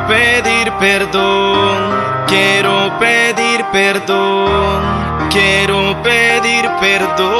pedir perdón, quiero pedir perdón, quiero pedir perdón.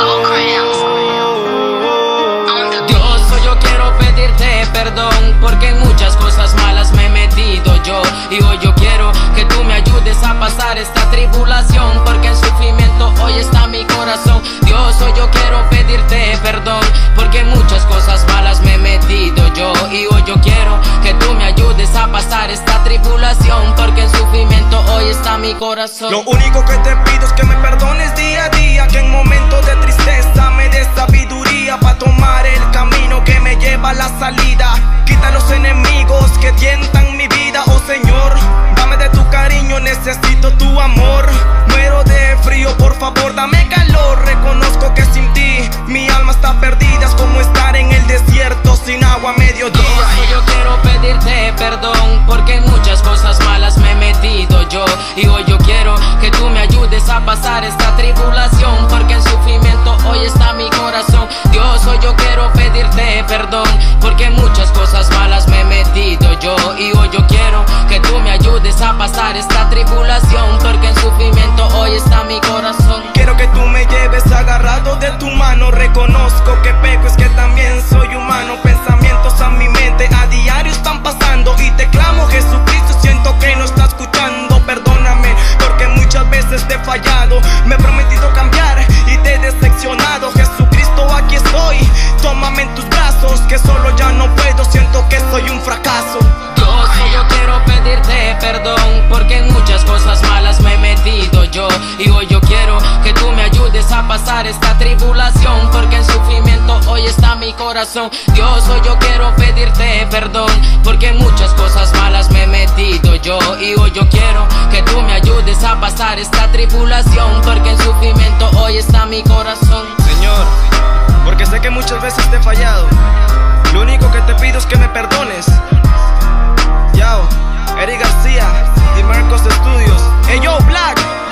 Dios, hoy yo quiero pedirte perdón, porque en muchas cosas malas me he metido yo. Y hoy yo quiero que tú me ayudes a pasar esta tribulación, porque en sufrimiento hoy está mi corazón. Dios, hoy yo quiero pedirte perdón, porque en muchas cosas malas me he metido yo. Y hoy yo quiero que tú me ayudes a pasar esta tribulación, porque en sufrimiento hoy está mi corazón. Lo único que te pido es que me perdones día a día, que en momentos de tristeza me des sabiduría para tomar el camino que me lleva a la salida. Quita los enemigos que tientan mi vida, oh Señor, dame de tu cariño, necesito tu amor. Muero de frío, por favor dame calor. Reconozco que sin ti mi alma está perdida, es como estar en el desierto sin agua a mediodía. Dios, yo quiero pedirte perdón, porque en muchas cosas malas me he metido yo. Y hoy yo quiero que tú me ayudes a pasar esta tribulación, porque en sufrimiento hoy está mi corazón. Dios, hoy yo quiero pedirte perdón, porque en muchas cosas malas me he metido yo. Y hoy yo quiero que tú me ayudes a pasar esta tribulación, porque en sufrimiento hoy está mi corazón. Quiero que tú me lleves agarrado de tu mano. Reconozco que peco, es que también soy humano. Pensamientos a mi mente a diario están pasando, y te clamo, Jesucristo, siento que no estás escuchando. Perdóname porque muchas veces te he fallado, me he prometido cambiar y te he decepcionado. Jesucristo, aquí estoy, tómame en tus brazos, que solo ya no puedo, siento que soy un fracaso. Dios, yo quiero pedirte perdón, porque en muchas cosas malas me he metido yo. Y hoy yo quiero que tú me ayudes a pasar esta tribulación, porque en sufrimiento hoy está mi corazón. Dios, hoy yo quiero pedirte perdón, porque en muchas cosas malas me he metido yo. Y hoy yo quiero que tú me ayudes a pasar esta tribulación, porque en sufrimiento hoy está mi corazón. Señor, porque sé que muchas veces te he fallado, lo único que te pido es que me perdones. Yao, Eric García, y Marcos Studios. Hey yo, Black.